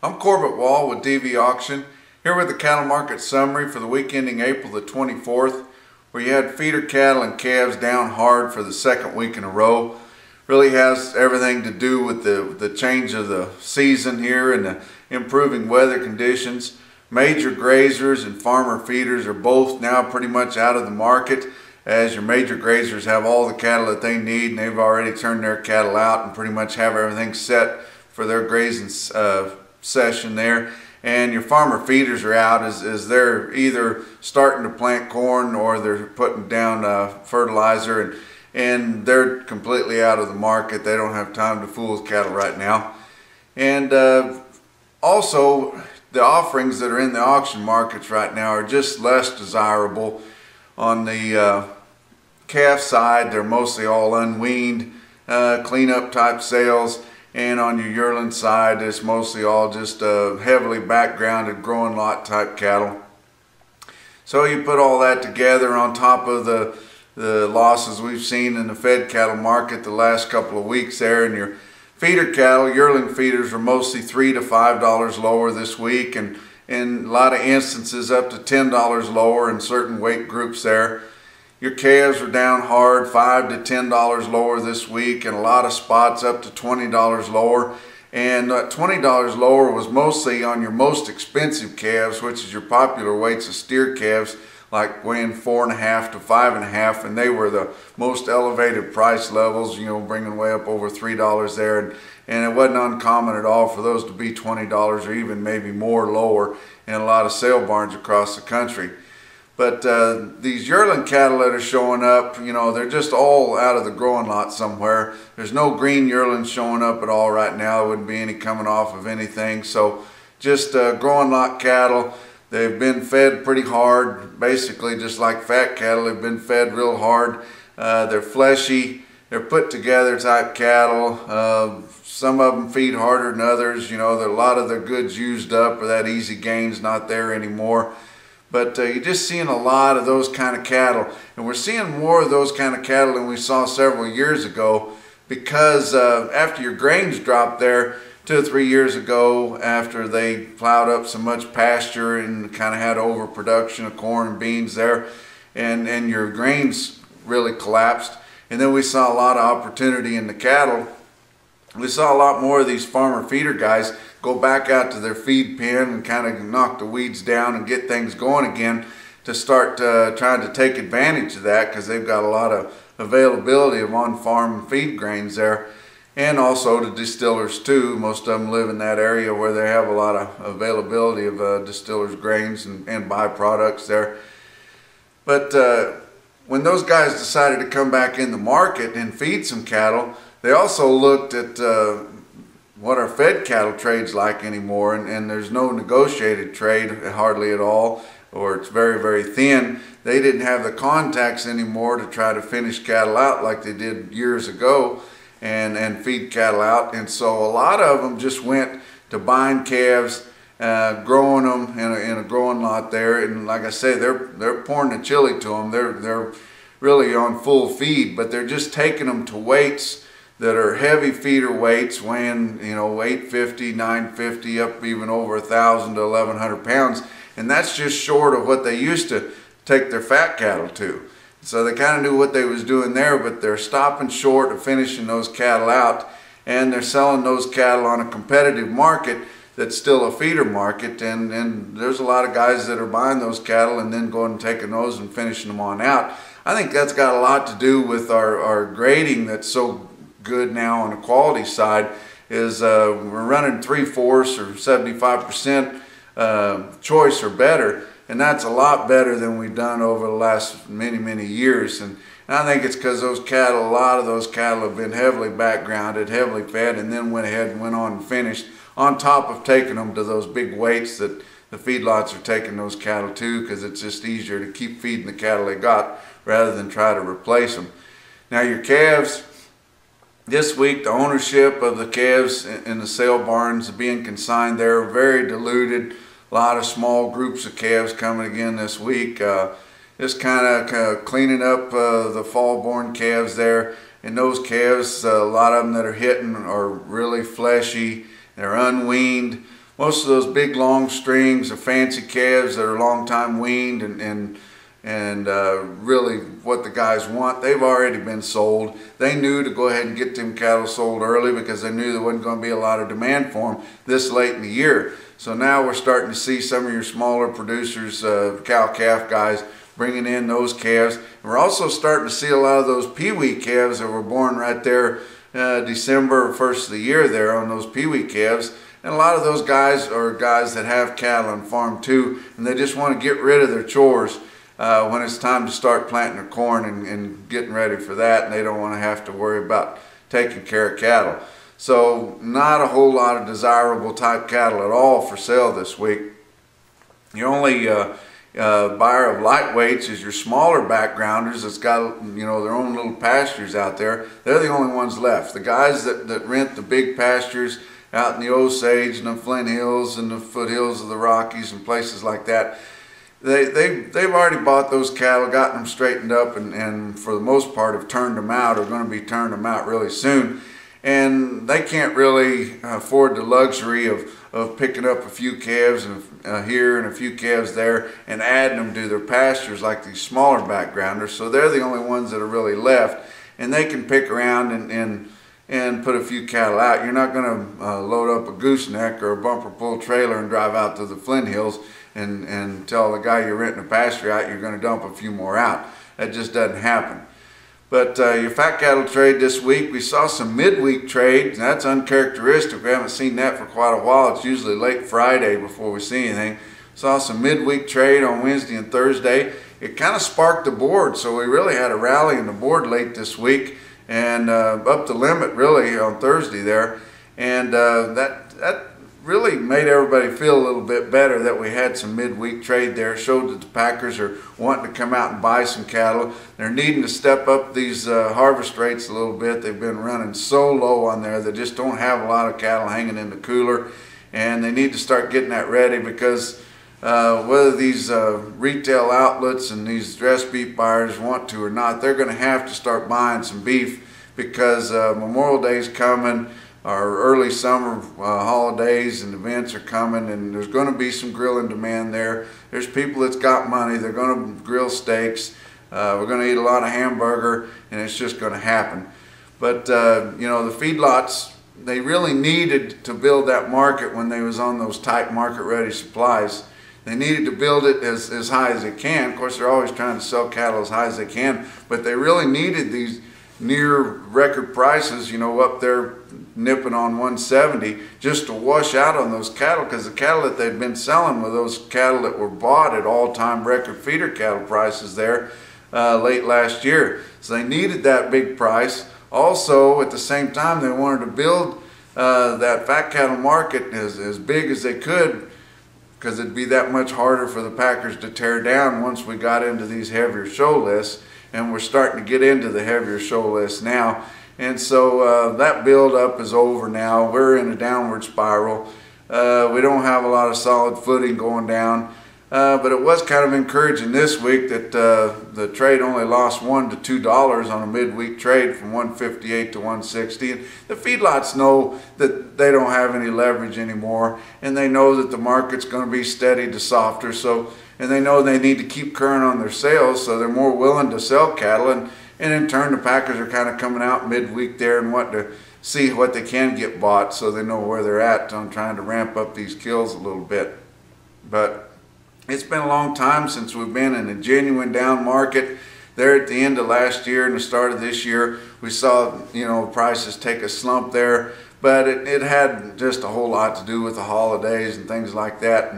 I'm Corbett Wall with DV Auction, here with the cattle market summary for the week ending April the 24th, where you had feeder cattle and calves down hard for the second week in a row. Really has everything to do with the change of the season here and the improving weather conditions. Major grazers and farmer feeders are both now pretty much out of the market, as your major grazers have all the cattle that they need and they've already turned their cattle out and pretty much have everything set for their grazing session there. And your farmer feeders are out as they're either starting to plant corn or they're putting down fertilizer, and they're completely out of the market. They don't have time to fool with cattle right now. And also the offerings that are in the auction markets right now are just less desirable. On the calf side, they're mostly all unweaned, cleanup type sales. And on your yearling side, it's mostly all just heavily backgrounded growing lot type cattle. So you put all that together on top of the losses we've seen in the fed cattle market the last couple of weeks there, and your feeder cattle, yearling feeders, are mostly $3 to $5 lower this week, and in a lot of instances up to $10 lower in certain weight groups there. Your calves are down hard, $5 to $10 lower this week, and a lot of spots up to $20 lower. And $20 lower was mostly on your most expensive calves, which is your popular weights of steer calves, like weighing 4.5 to 5.5, and they were the most elevated price levels, you know, bringing way up over $3 there. And it wasn't uncommon at all for those to be $20 or even maybe more lower in a lot of sale barns across the country. But these yearling cattle that are showing up, you know, they're just all out of the growing lot somewhere. There's no green yearlings showing up at all right now. There wouldn't be any coming off of anything. So just growing lot cattle. They've been fed pretty hard, basically just like fat cattle. They've been fed real hard. They're fleshy. They're put together type cattle. Some of them feed harder than others. You know, a lot of their goods used up, or that easy gain's not there anymore. But you're just seeing a lot of those kind of cattle. And we're seeing more of those kind of cattle than we saw several years ago, because after your grains dropped there 2 or 3 years ago, after they plowed up so much pasture and kind of had overproduction of corn and beans there, and your grains really collapsed. And then we saw a lot of opportunity in the cattle. We saw a lot more of these farmer feeder guys go back out to their feed pen and kind of knock the weeds down and get things going again, to start trying to take advantage of that, because they've got a lot of availability of on-farm feed grains there. And also the distillers too. Most of them live in that area where they have a lot of availability of distillers grains and byproducts there. But when those guys decided to come back in the market and feed some cattle, they also looked at what our fed cattle trade's like anymore, and there's no negotiated trade hardly at all, or it's very, very thin. They didn't have the contacts anymore to try to finish cattle out like they did years ago and feed cattle out. And so a lot of them just went to buying calves, growing them in a growing lot there. And like I say, they're pouring the chili to them. They're really on full feed, but they're just taking them to weights that are heavy feeder weights, weighing, you know, 850, 950, up even over 1,000 to 1,100 pounds. And that's just short of what they used to take their fat cattle to. So they kind of knew what they was doing there, but they're stopping short of finishing those cattle out, and they're selling those cattle on a competitive market that's still a feeder market. And there's a lot of guys that are buying those cattle and then going and taking those and finishing them on out. I think that's got a lot to do with our grading that's so good now on the quality side. Is we're running 3/4 or 75% choice or better, and that's a lot better than we've done over the last many years. And I think it's because those cattle, a lot of those cattle have been heavily backgrounded, heavily fed, and then went ahead and went on and finished, on top of taking them to those big weights that the feedlots are taking those cattle to, because it's just easier to keep feeding the cattle they got rather than try to replace them. Now your calves, this week, the ownership of the calves in the sale barns being consigned there, very diluted. A lot of small groups of calves coming again this week. Just kind of cleaning up the fall-born calves there. And those calves, a lot of them that are hitting are really fleshy. They're unweaned. Most of those big long strings of fancy calves that are long time weaned and really what the guys want, they've already been sold. They knew to go ahead and get them cattle sold early because they knew there wasn't going to be a lot of demand for them this late in the year. So now we're starting to see some of your smaller producers, cow-calf guys, bringing in those calves. And we're also starting to see a lot of those peewee calves that were born right there December, first of the year there on those peewee calves. And a lot of those guys are guys that have cattle on farm too, and they just want to get rid of their chores when it's time to start planting their corn and getting ready for that, and they don't want to have to worry about taking care of cattle. So not a whole lot of desirable type cattle at all for sale this week. The only buyer of lightweights is your smaller backgrounders that's got, you know, their own little pastures out there. They're the only ones left. The guys that rent the big pastures out in the Osage and the Flint Hills and the foothills of the Rockies and places like that, they've already bought those cattle, gotten them straightened up, and for the most part have turned them out, or going to be turning them out really soon. And they can't really afford the luxury of picking up a few calves here and a few calves there and adding them to their pastures like these smaller backgrounders. So they're the only ones that are really left, and they can pick around and put a few cattle out. You're not going to load up a gooseneck or a bumper pull trailer and drive out to the Flint Hills and tell the guy you're renting a pasture out you're going to dump a few more out. That just doesn't happen. But your fat cattle trade this week, we saw some midweek trade. That's uncharacteristic. We haven't seen that for quite a while. It's usually late Friday before we see anything. Saw some midweek trade on Wednesday and Thursday. It kind of sparked the board, so we really had a rally in the board late this week and up the limit really on Thursday there. And that really made everybody feel a little bit better that we had some midweek trade there. Showed that the packers are wanting to come out and buy some cattle. They're needing to step up these harvest rates a little bit. They've been running so low on there. They just don't have a lot of cattle hanging in the cooler, and they need to start getting that ready because whether these retail outlets and these dress beef buyers want to or not, they're going to have to start buying some beef because Memorial Day is coming. Our early summer holidays and events are coming, and there's going to be some grilling demand there. There's people that's got money. They're going to grill steaks. We're going to eat a lot of hamburger, and it's just going to happen. But you know, the feedlots, they really needed to build that market when they was on those tight market-ready supplies. They needed to build it as high as they can. Of course, they're always trying to sell cattle as high as they can, but they really needed these near record prices, you know, up there nipping on 170 just to wash out on those cattle, because the cattle that they've been selling were those cattle that were bought at all-time record feeder cattle prices there late last year. So they needed that big price. Also, at the same time, they wanted to build that fat cattle market as big as they could, because it'd be that much harder for the packers to tear down once we got into these heavier show lists. And we're starting to get into the heavier show lists now. And so that build up is over now. We're in a downward spiral. We don't have a lot of solid footing going down. But it was kind of encouraging this week that the trade only lost $1 to $2 on a midweek trade from 158 to 160. And the feedlots know that they don't have any leverage anymore, and they know that the market's going to be steady to softer. And they know they need to keep current on their sales, so they're more willing to sell cattle. And in turn, the packers are kind of coming out midweek there and wanting to see what they can get bought, so they know where they're at on trying to ramp up these kills a little bit. But it's been a long time since we've been in a genuine down market. There at the end of last year and the start of this year, we saw, you know, prices take a slump there, but it had just a whole lot to do with the holidays and things like that,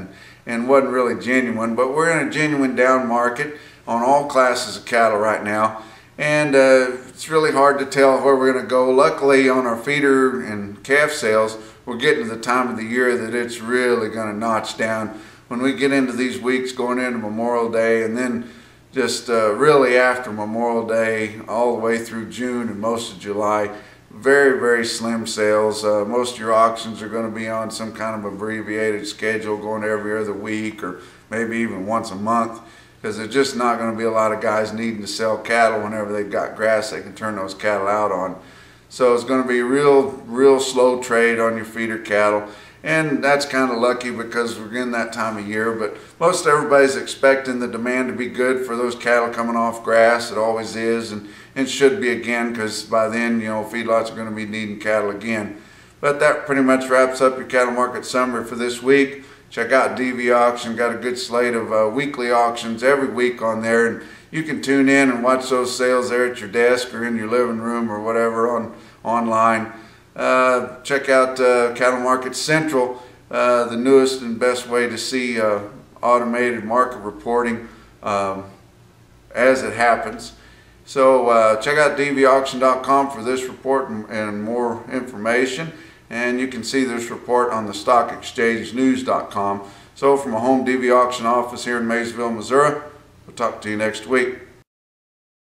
and wasn't really genuine. But we're in a genuine down market on all classes of cattle right now, and it's really hard to tell where we're going to go. Luckily, on our feeder and calf sales, we're getting to the time of the year that it's really going to notch down. When we get into these weeks going into Memorial Day, and then just really after Memorial Day all the way through June and most of July, very, very slim sales. Most of your auctions are going to be on some kind of abbreviated schedule, going every other week or maybe even once a month, because there's just not going to be a lot of guys needing to sell cattle whenever they've got grass they can turn those cattle out on. So it's going to be real slow trade on your feeder cattle. And that's kind of lucky because we're in that time of year, but most everybody's expecting the demand to be good for those cattle coming off grass. It always is, and should be again, because by then, feedlots are going to be needing cattle again. But that pretty much wraps up your cattle market summary for this week. Check out DV Auction. Got a good slate of weekly auctions every week on there, and you can tune in and watch those sales there at your desk or in your living room or whatever online. Check out Cattle Market Central, the newest and best way to see automated market reporting as it happens. So check out dvauction.com for this report and more information. And you can see this report on the stockexchangenews.com. So from a home DV Auction office here in Maysville, Missouri, we'll talk to you next week.